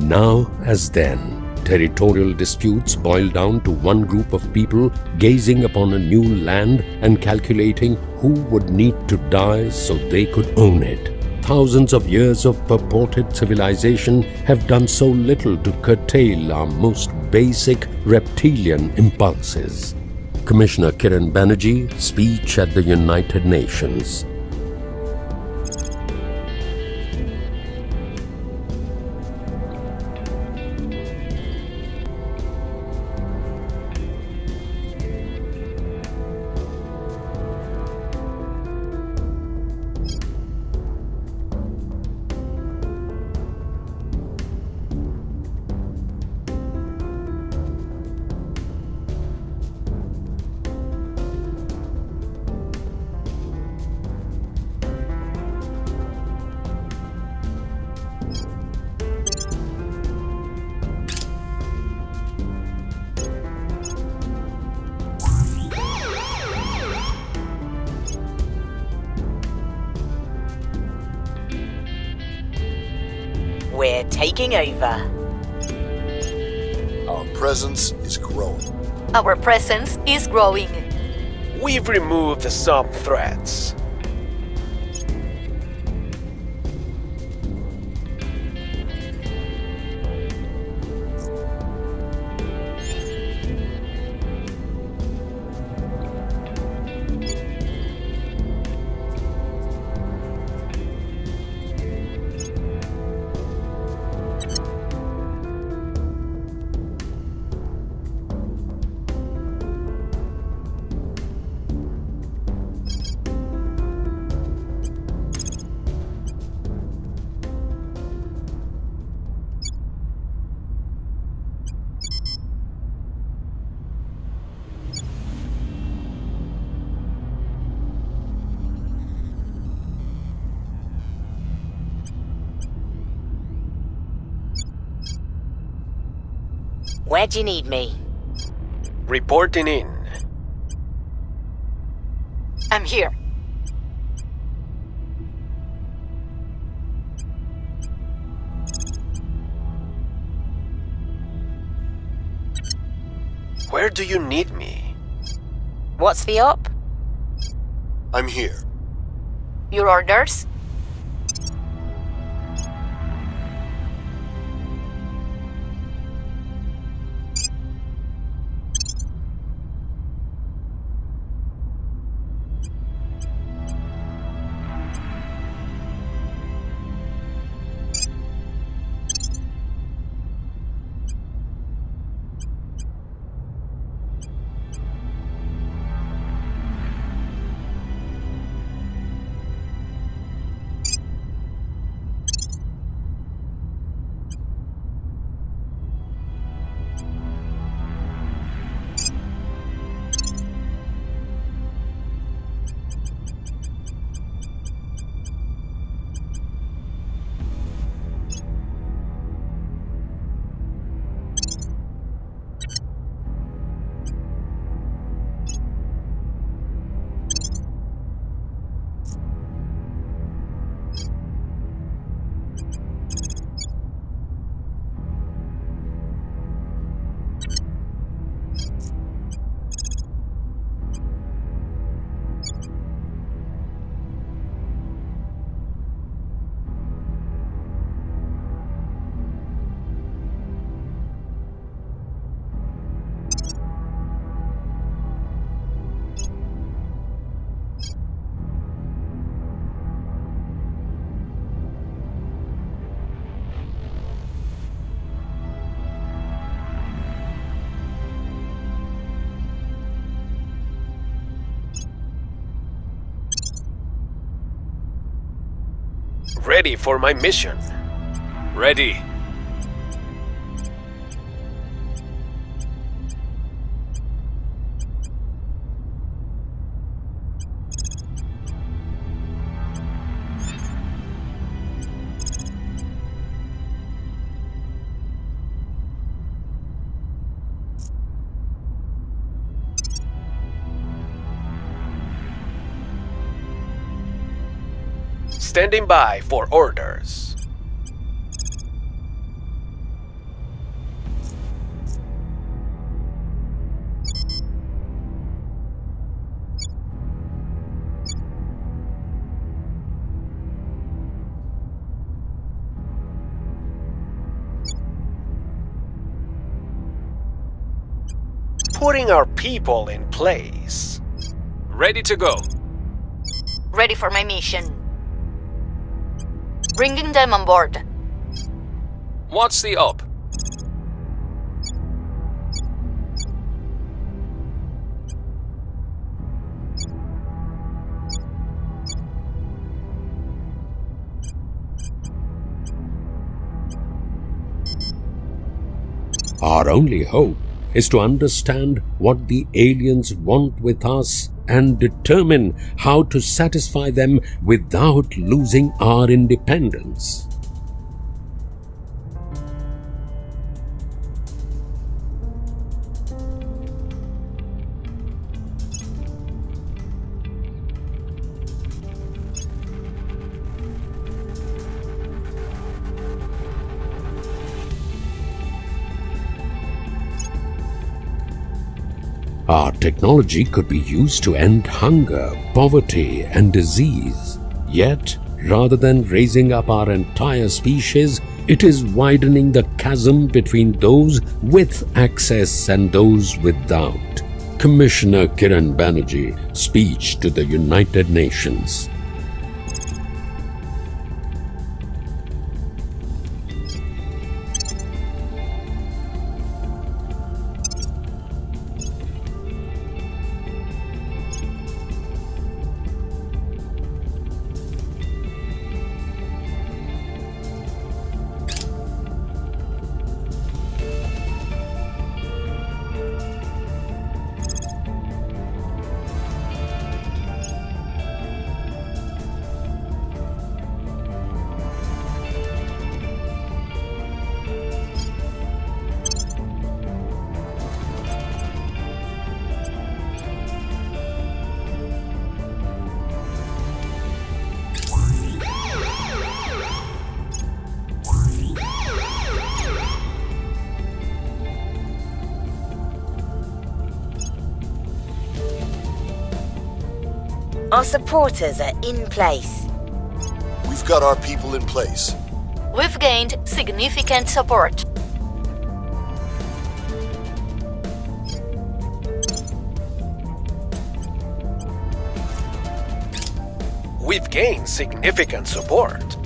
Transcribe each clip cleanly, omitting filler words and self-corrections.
Now as then, territorial disputes boil down to one group of people gazing upon a new land and calculating who would need to die so they could own it. Thousands of years of purported civilization have done so little to curtail our most basic reptilian impulses. Commissioner Kiran Banerjee, speech at the United Nations. We're taking over. Our presence is growing. Our presence is growing. We've removed some threats. Where do you need me? Reporting in. I'm here. Where do you need me? What's the up? I'm here. Your orders? Ready for my mission. Ready. Standing by for orders. putting our people in place. Ready to go. Ready for my mission. Bringing them on board. What's the up? Our only hope is to understand what the aliens want with us and determine how to satisfy them without losing our independence. Our technology could be used to end hunger, poverty, and disease. Yet, rather than raising up our entire species, it is widening the chasm between those with access and those without. Commissioner Kiran Banerjee, speech to the United Nations. Our supporters are in place. We've got our people in place. We've gained significant support. We've gained significant support.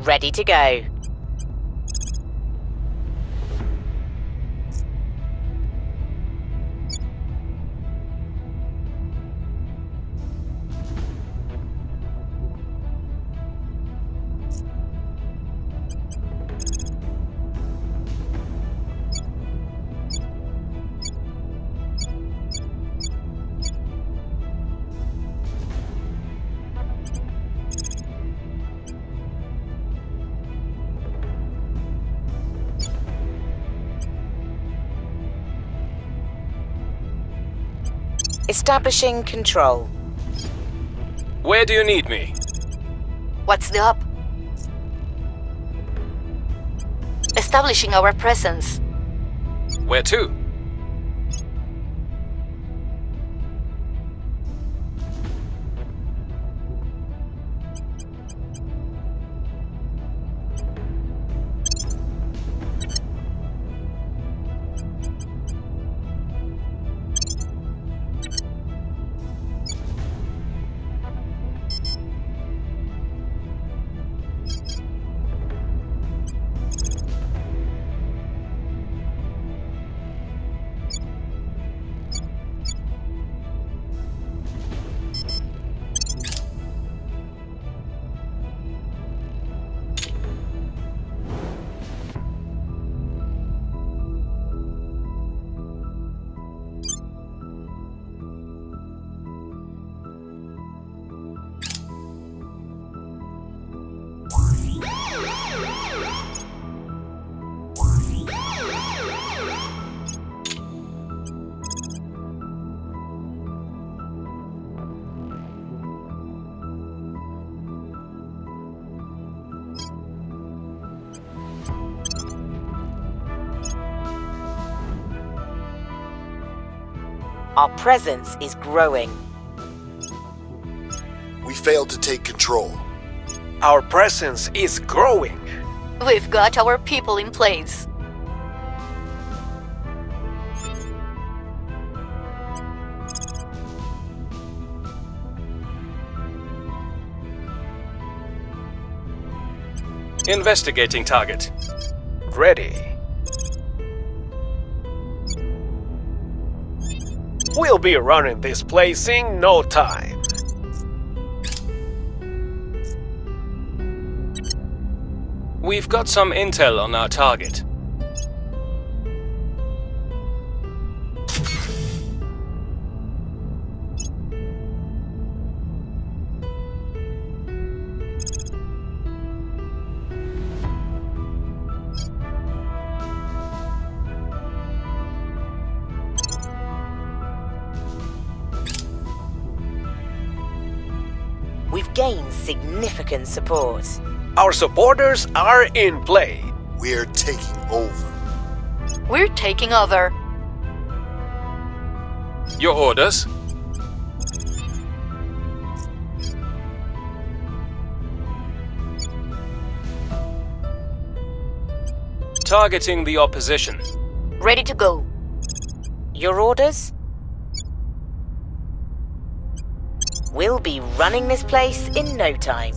Ready to go. Establishing control. Where do you need me? What's the up? Establishing our presence. Where to? Our presence is growing. We failed to take control. Our presence is growing. We've got our people in place. Investigating target. Ready. We'll be running this place in no time. We've got some intel on our target. We've gained significant support. Our supporters are in play. We're taking over. We're taking over. Your orders? Targeting the opposition. Ready to go. Your orders? We'll be running this place in no time.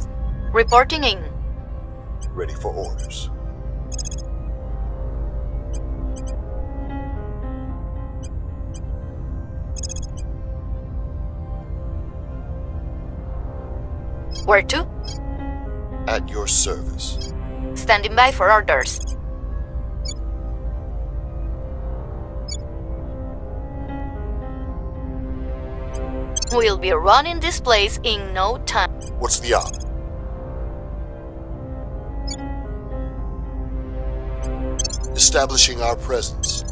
Reporting in. Ready for orders. Where to? At your service. Standing by for orders. We'll be running this place in no time. What's the op? Establishing our presence.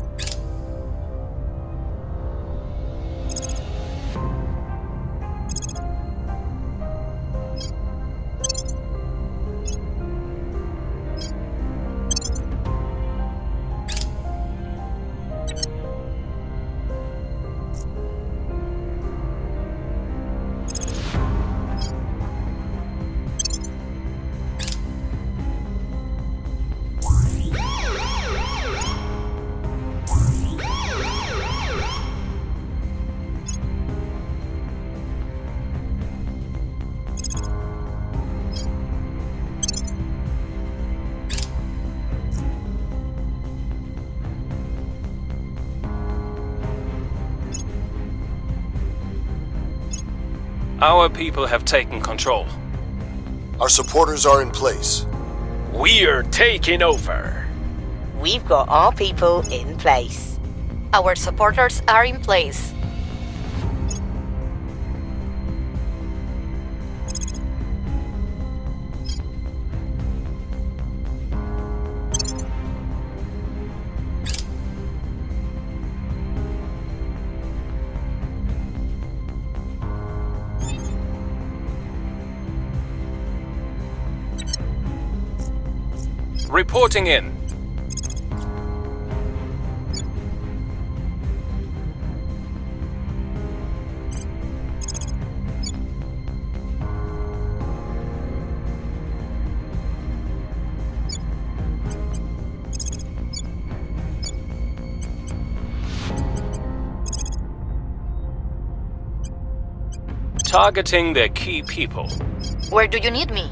Our people have taken control. Our supporters are in place. We're taking over. We've got our people in place. Our supporters are in place. Reporting in. Targeting the key people. Where do you need me?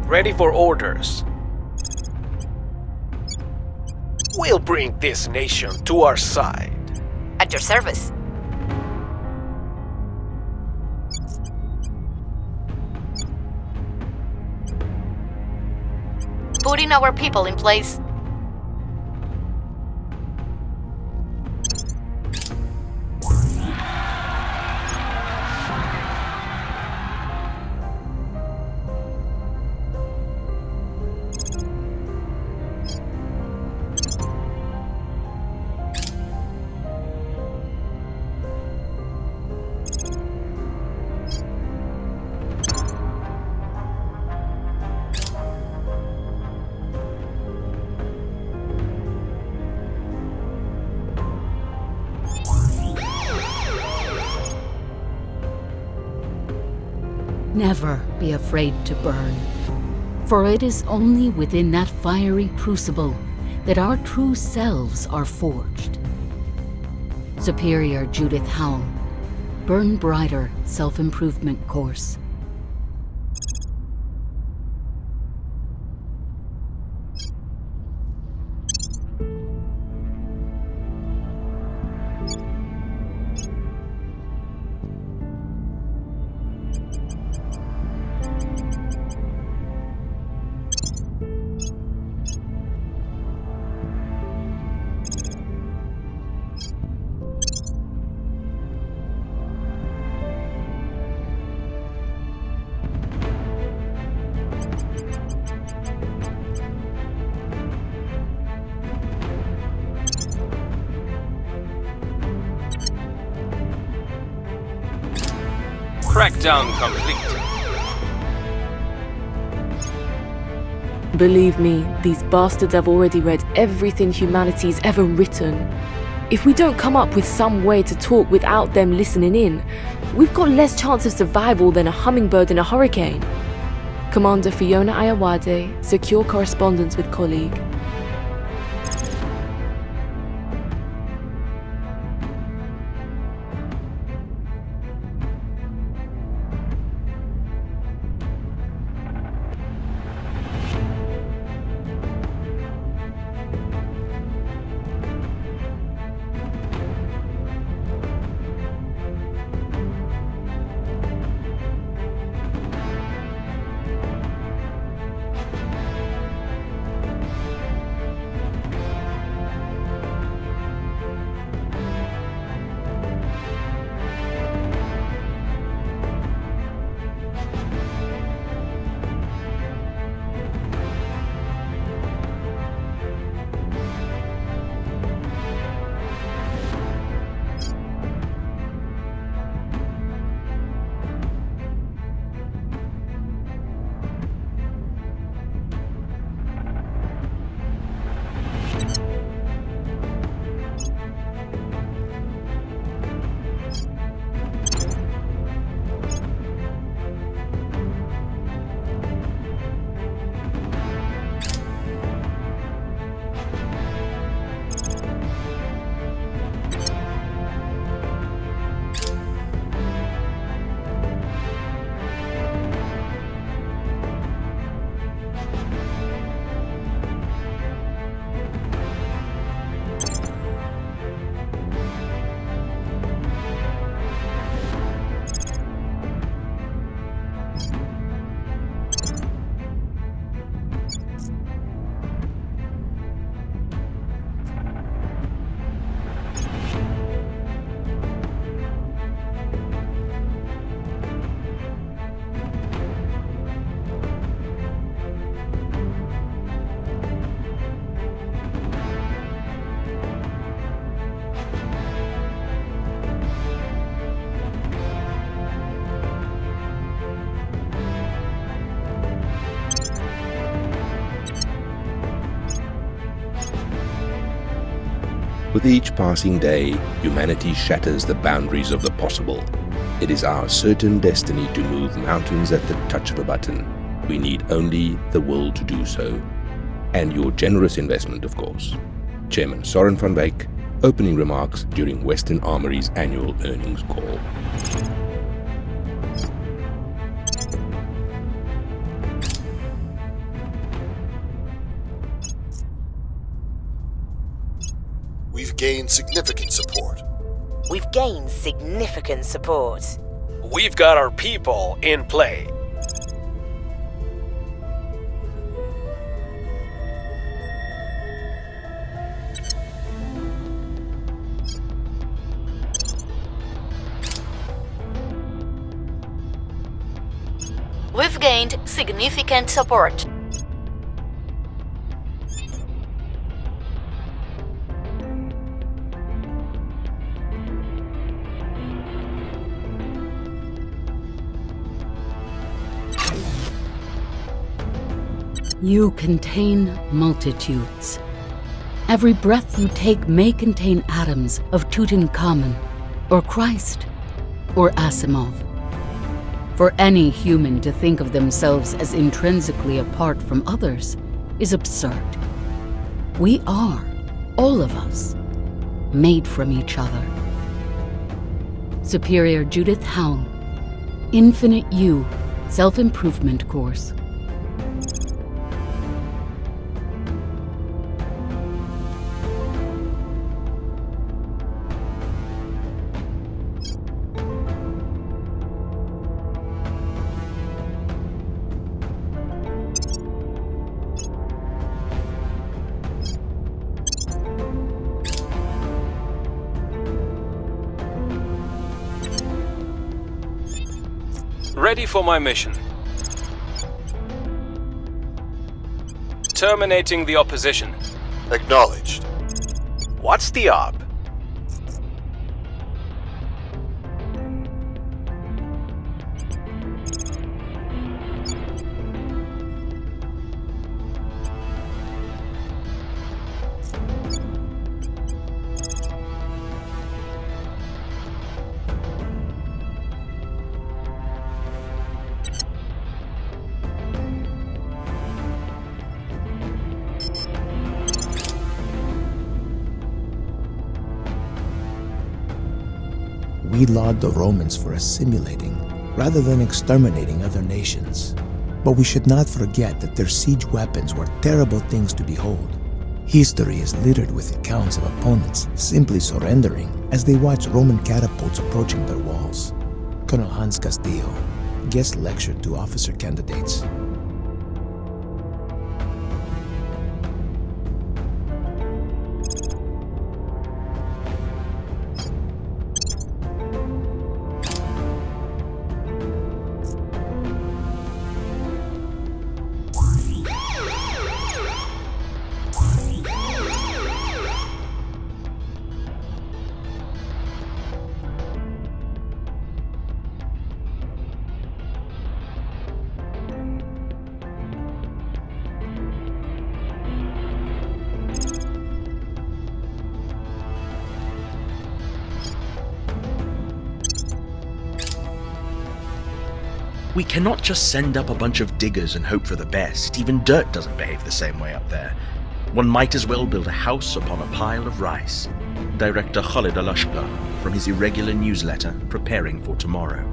Ready for orders. We'll bring this nation to our side. At your service. Putting our people in place. Never be afraid to burn, for it is only within that fiery crucible that our true selves are forged. Superior Judith Howell, Burn Brighter Self-Improvement Course. Crackdown complete. Believe me, these bastards have already read everything humanity's ever written. If we don't come up with some way to talk without them listening in, we've got less chance of survival than a hummingbird in a hurricane. Commander Fiona Ayawade, secure correspondence with colleague. With each passing day, humanity shatters the boundaries of the possible. It is our certain destiny to move mountains at the touch of a button. We need only the will to do so. And your generous investment, of course. Chairman Soren van Wyk, opening remarks during Western Armory's annual earnings call. We've gained significant support. We've gained significant support. We've got our people in play. We've gained significant support. You contain multitudes. Every breath you take may contain atoms of Tutankhamun, or Christ, or Asimov. For any human to think of themselves as intrinsically apart from others is absurd. We are, all of us, made from each other. Superior Judith Howell, Infinite You, Self-Improvement Course. Ready for my mission. Terminating the opposition. Acknowledged. What's the op? We laud the Romans for assimilating rather than exterminating other nations. But we should not forget that their siege weapons were terrible things to behold. History is littered with accounts of opponents simply surrendering as they watched Roman catapults approaching their walls. Colonel Hans Castillo, guest lectured to officer candidates. We cannot just send up a bunch of diggers and hope for the best. Even dirt doesn't behave the same way up there. One might as well build a house upon a pile of rice. Director Khalid Al-Ashqa from his irregular newsletter, Preparing for Tomorrow.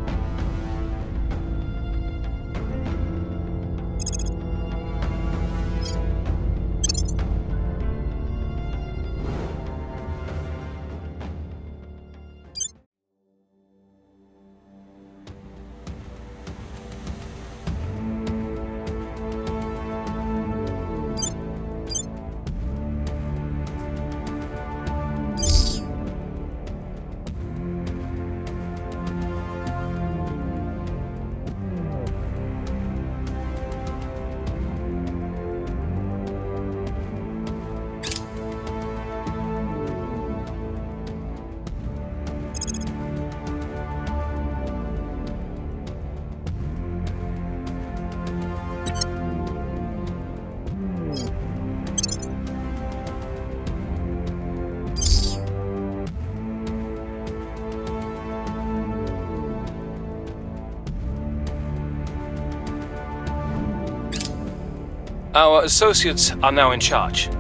Our associates are now in charge.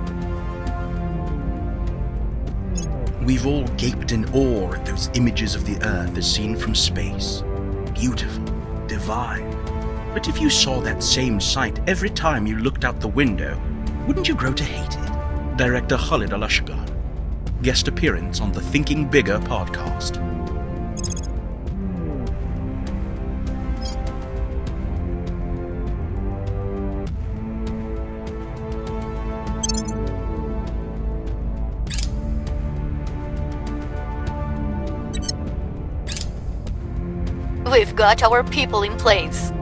We've all gaped in awe at those images of the Earth as seen from space. Beautiful, divine. But if you saw that same sight every time you looked out the window, wouldn't you grow to hate it? Director Khalid Al-Ashgar. Guest appearance on the Thinking Bigger podcast. We've got our people in place.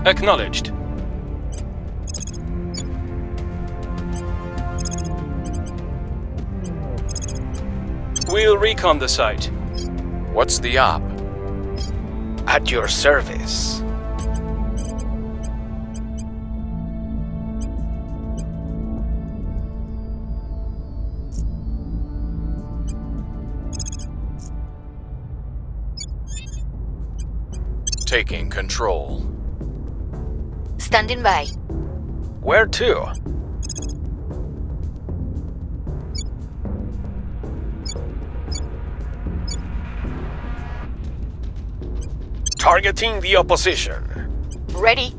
Acknowledged. We'll recon the site. What's the op? At your service. Taking control. Standing by. Where to? Targeting the opposition. Ready.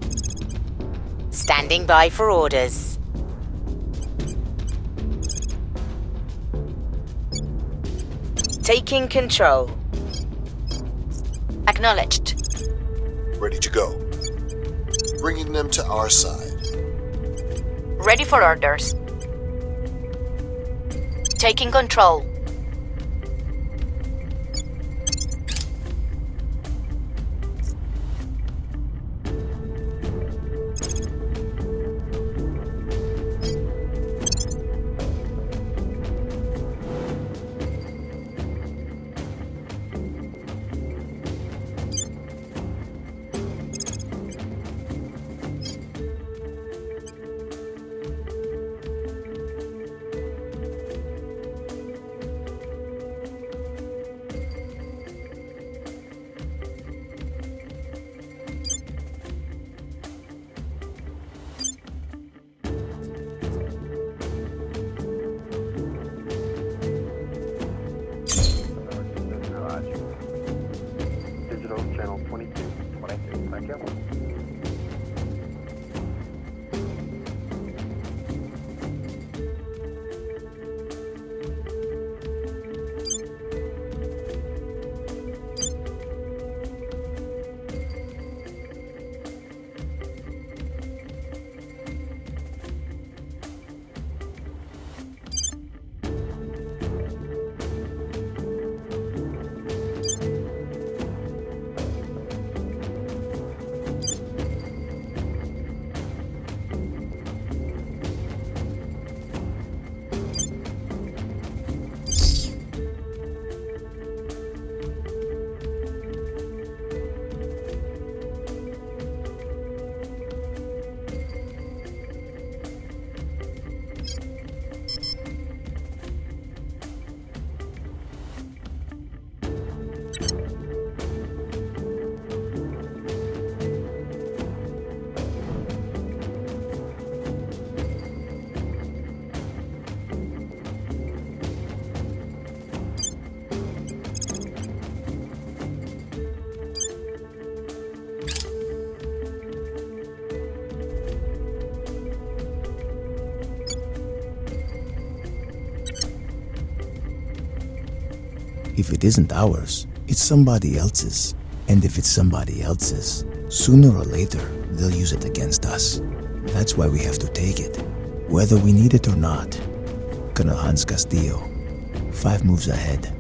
Standing by for orders. Taking control. Acknowledged. Ready to go. Bringing them to our side. Ready for orders. Taking control. If it isn't ours, it's somebody else's. And if it's somebody else's, sooner or later, they'll use it against us. That's why we have to take it, whether we need it or not. Colonel Hans Castillo, 5 moves ahead.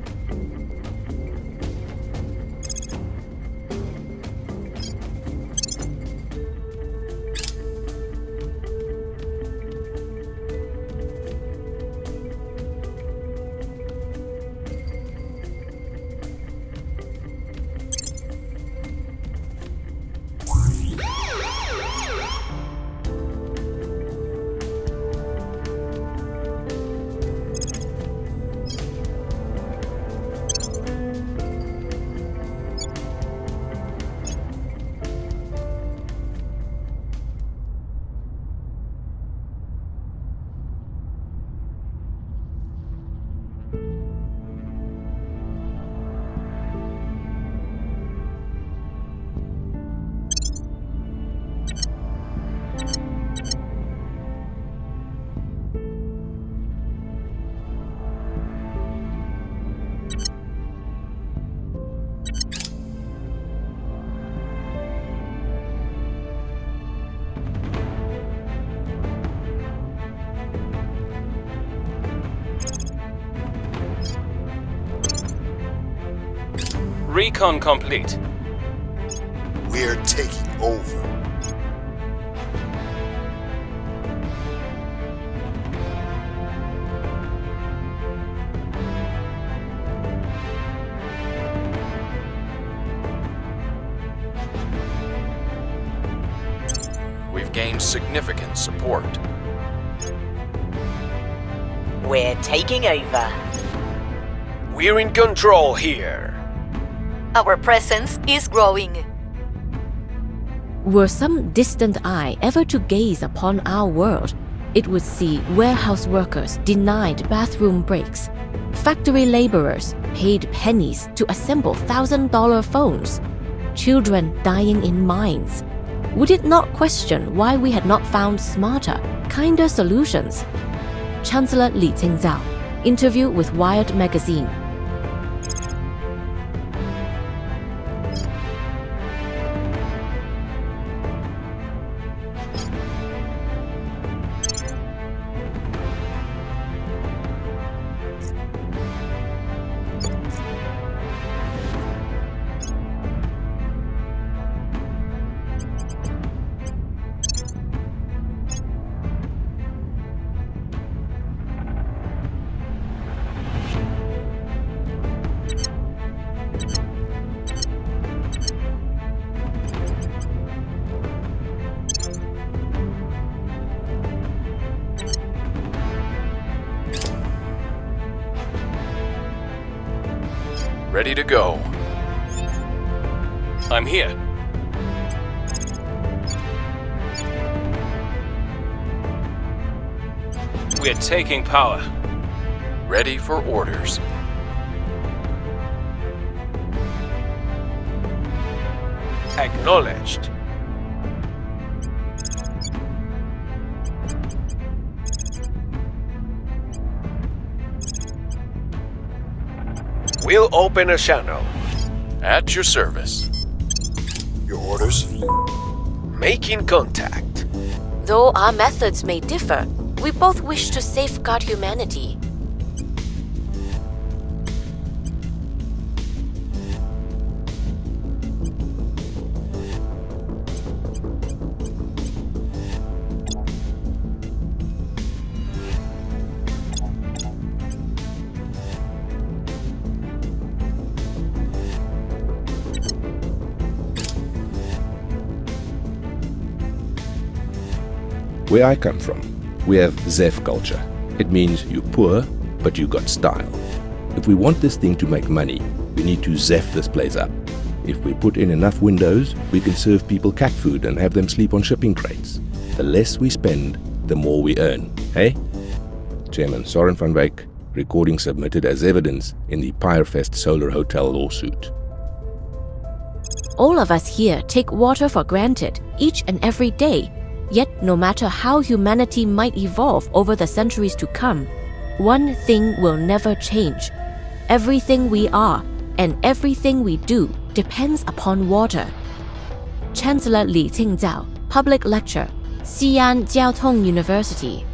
Recon complete. We're taking over. We've gained significant support. We're taking over. We're in control here. Our presence is growing. Were some distant eye ever to gaze upon our world, it would see warehouse workers denied bathroom breaks, factory laborers paid pennies to assemble $1,000 phones, children dying in mines. Would it not question why we had not found smarter, kinder solutions? Chancellor Li Qingzao, interview with Wired magazine. Ready to go. I'm here. We're taking power. Ready for orders. Acknowledged. We'll open a channel. At your service. Your orders? Making contact. Though our methods may differ, we both wish to safeguard humanity. Where I come from, we have Zef culture. It means you're poor, but you got style. If we want this thing to make money, we need to Zef this place up. If we put in enough windows, we can serve people cat food and have them sleep on shipping crates. The less we spend, the more we earn. Hey? Chairman Soren van Wyk, recording submitted as evidence in the Pyrefest Solar Hotel lawsuit. All of us here take water for granted each and every day. Yet, no matter how humanity might evolve over the centuries to come, one thing will never change. Everything we are and everything we do depends upon water. Chancellor Li Qingzao, Public Lecture, Xi'an Jiaotong University.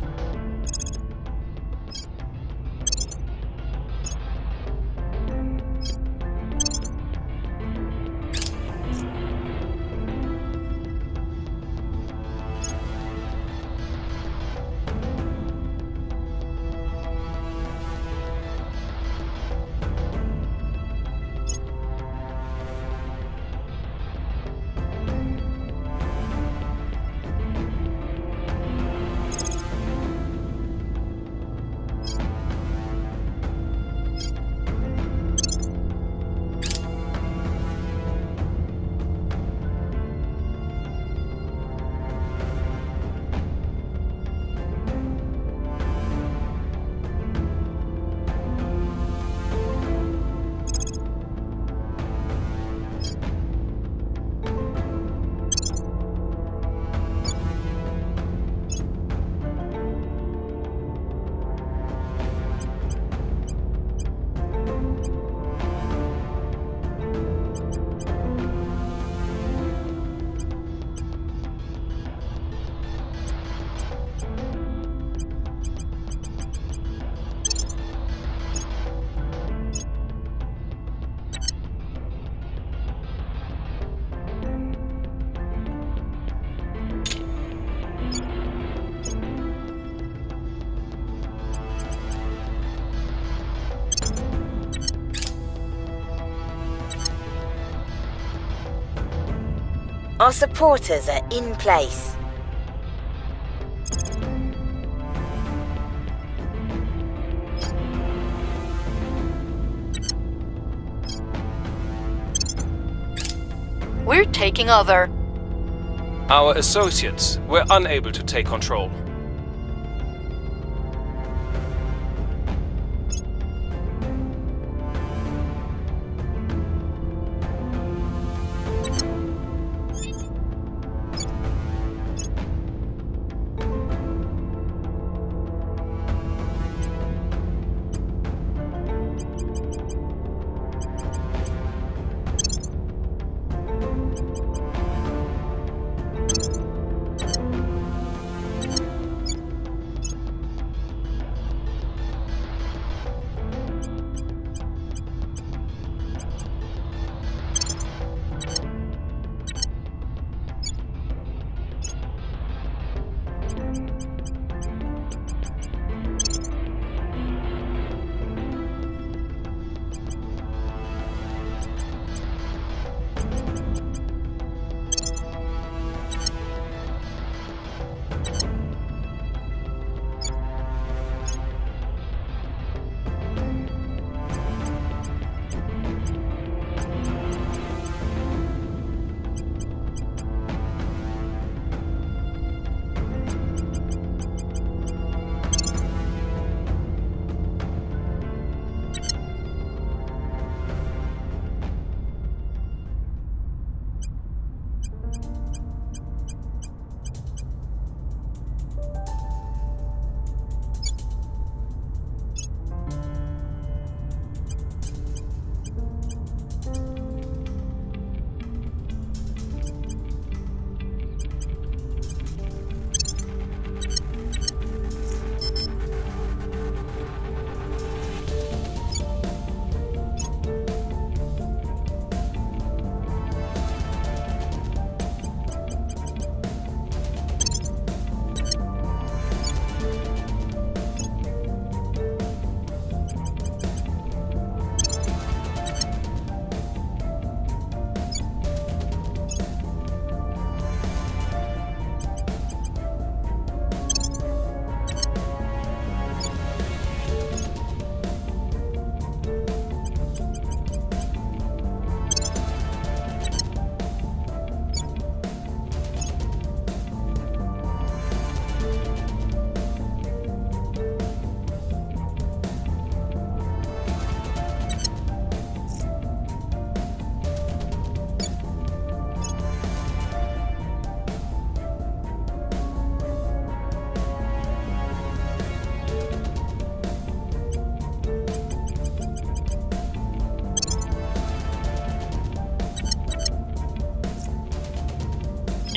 Our supporters are in place. We're taking over. Our associates were unable to take control.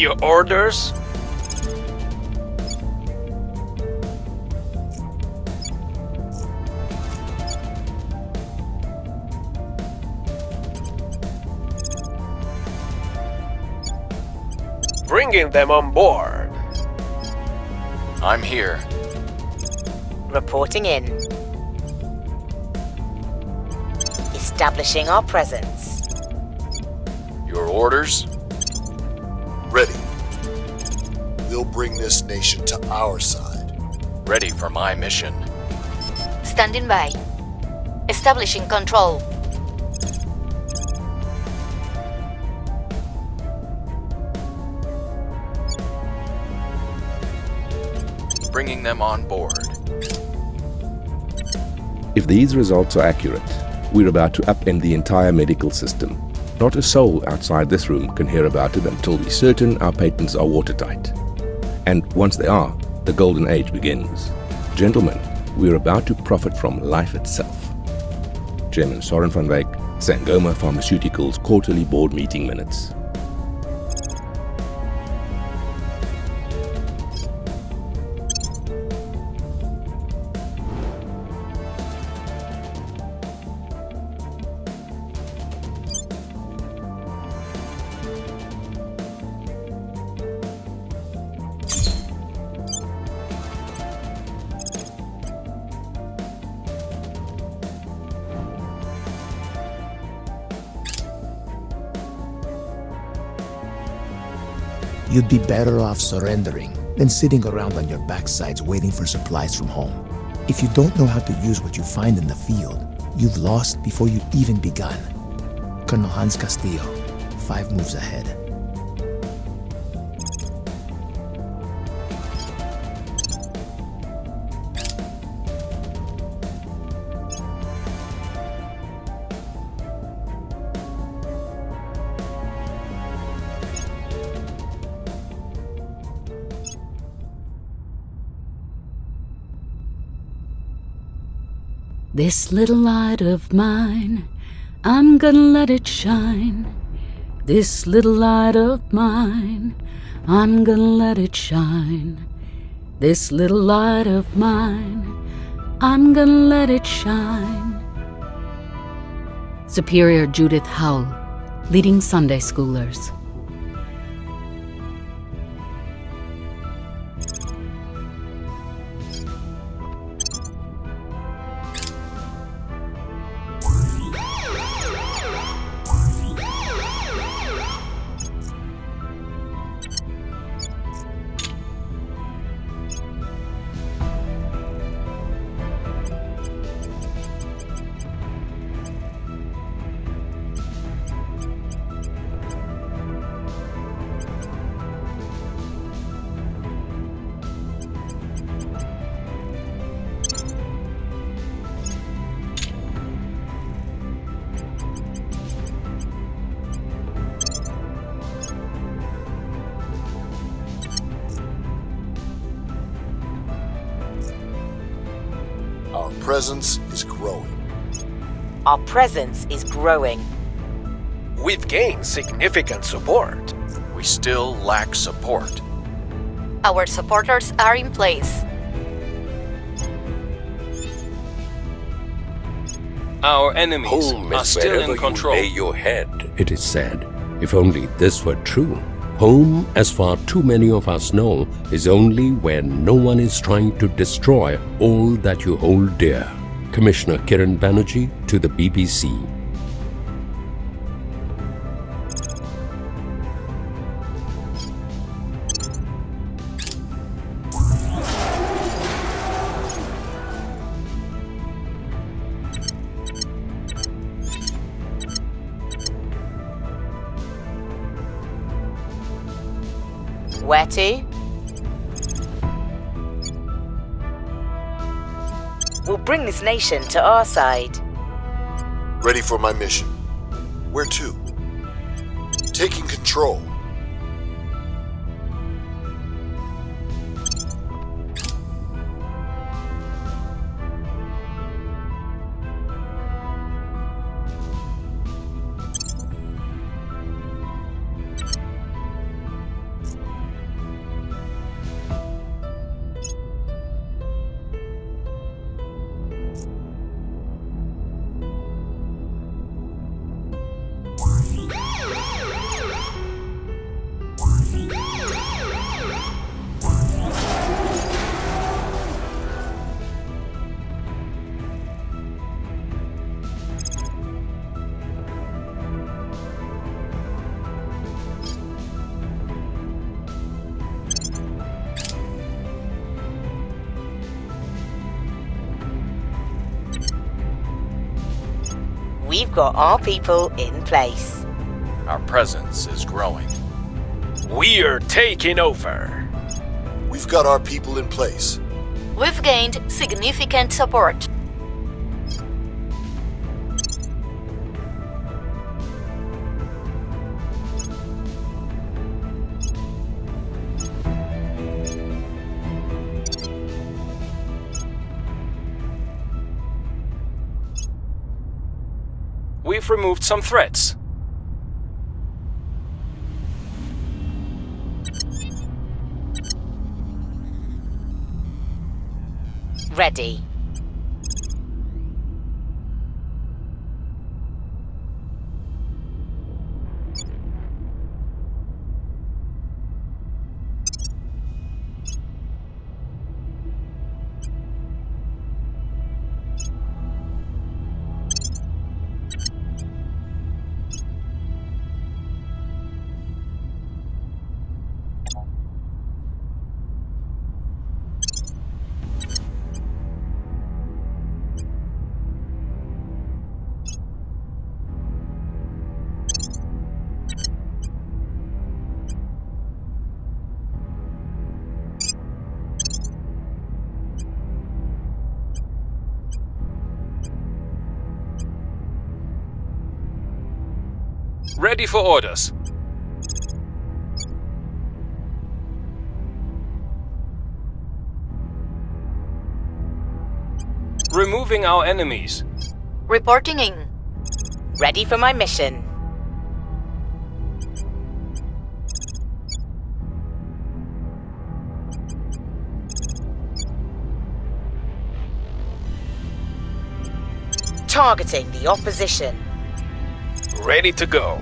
Your orders? Bringing them on board. I'm here. Reporting in. Establishing our presence. Your orders? Ready. We'll bring this nation to our side. Ready for my mission. Standing by. Establishing control. Bringing them on board. If these results are accurate, we're about to upend the entire medical system. Not a soul outside this room can hear about it until we're certain our patents are watertight. And once they are, the golden age begins. Gentlemen, we're about to profit from life itself. Chairman Soren van Wyk, Sangoma Pharmaceuticals quarterly board meeting minutes. You'd be better off surrendering than sitting around on your backsides waiting for supplies from home. If you don't know how to use what you find in the field, you've lost before you've even begun. Colonel Hans Castillo, 5 moves ahead. This little light of mine, I'm gonna let it shine. This little light of mine, I'm gonna let it shine. This little light of mine, I'm gonna let it shine. Superior Judith Howell, leading Sunday schoolers. Our presence is growing. Our presence is growing. We've gained significant support. We still lack support. Our supporters are in place. Our enemies Home are is still wherever in control. you lay your head, it is said. If only this were true. Home, as far too many of us know, is only where no one is trying to destroy all that you hold dear. Commissioner Kiran Banerjee to the BBC. Where to? We'll bring this nation to our side. Ready for my mission. Where to? Taking control. We've got our people in place. Our presence is growing. We're taking over. We've got our people in place. We've gained significant support. We've removed some threats. Ready. Ready for orders. Removing our enemies. Reporting in. Ready for my mission. Targeting the opposition. Ready to go.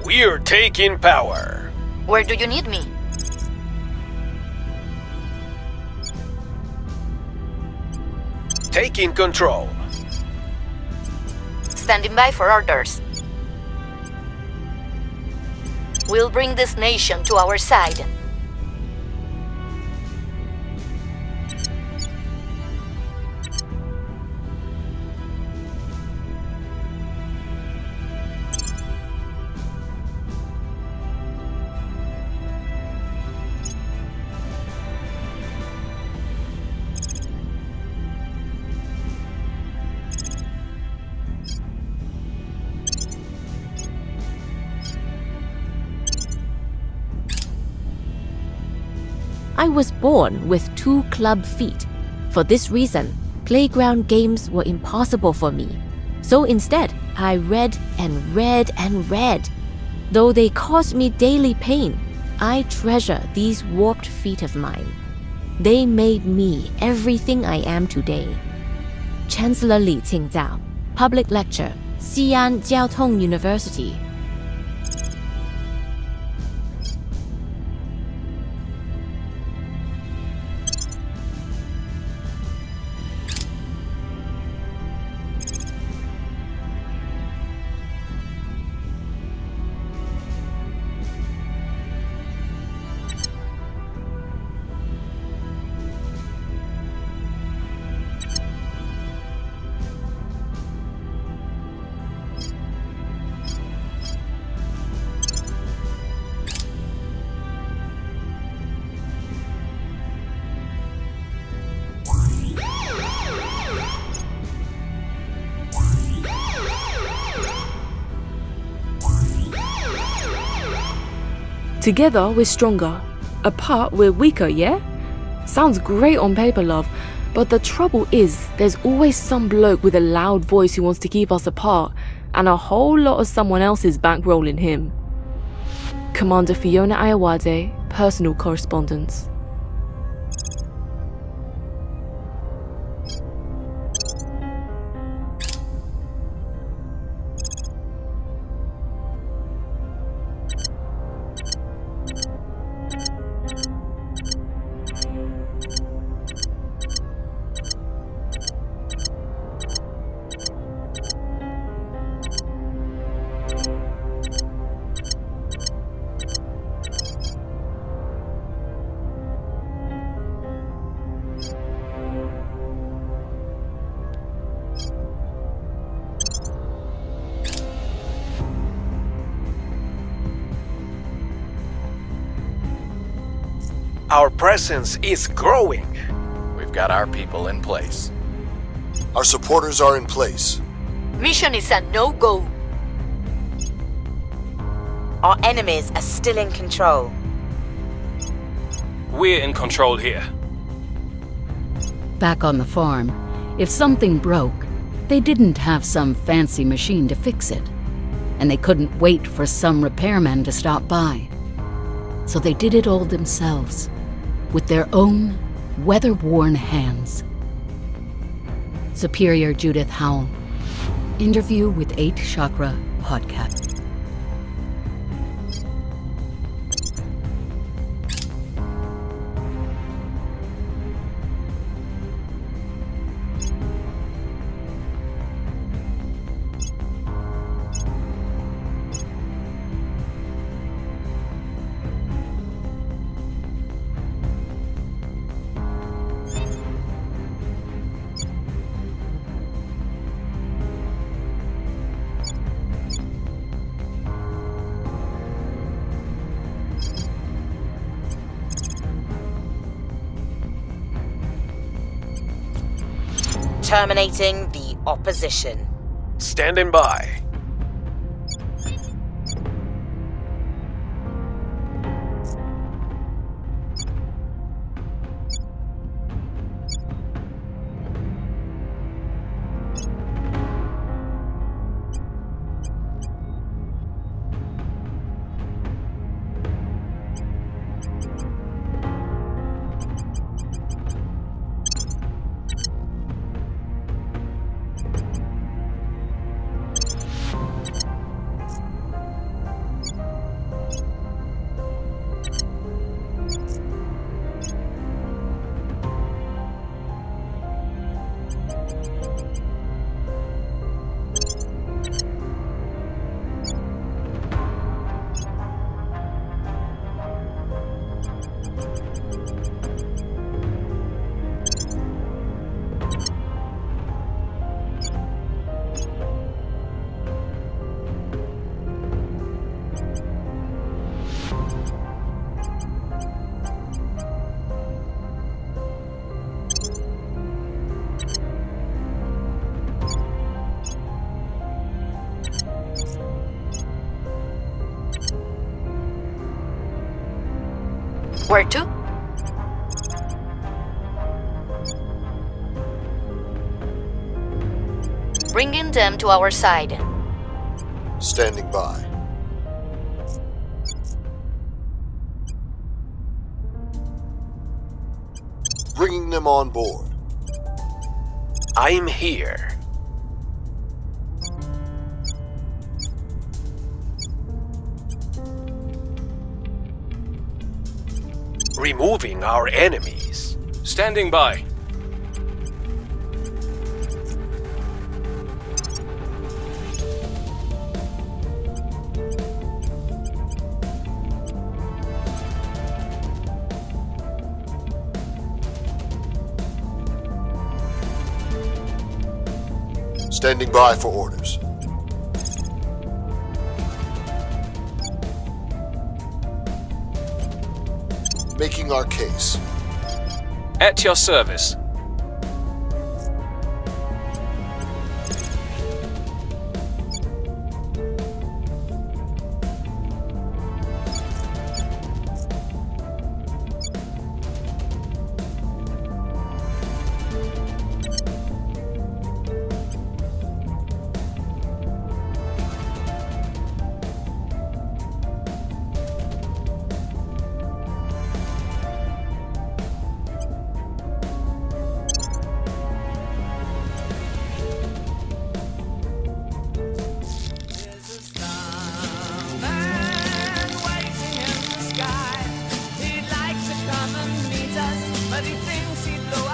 We're taking power. Where do you need me? Taking control. Standing by for orders. We'll bring this nation to our side. I was born with 2 club feet. For this reason, playground games were impossible for me. So instead, I read and read and read. Though they caused me daily pain, I treasure these warped feet of mine. They made me everything I am today. Chancellor Li Qingzhao, Public Lecture, Xi'an Jiaotong University. Together, we're stronger. Apart, we're weaker, yeah? Sounds great on paper, love. But the trouble is, there's always some bloke with a loud voice who wants to keep us apart, and a whole lot of someone else's bankrolling him. Commander Fiona Ayawade, Personal Correspondence. Our presence is growing. We've got our people in place. Our supporters are in place. Mission is a no-go. Our enemies are still in control. We're in control here. Back on the farm, if something broke, they didn't have some fancy machine to fix it, and they couldn't wait for some repairman to stop by. So they did it all themselves, with their own weather-worn hands. Superior Judith Howell. Interview with 8 Chakra Podcast. Terminating the opposition. Standing by. Where to? Bringing them to our side. Standing by. Bringing them on board. I'm here. Removing our enemies. Standing by. Standing by for orders. Making our case. At your service. But he thinks he blows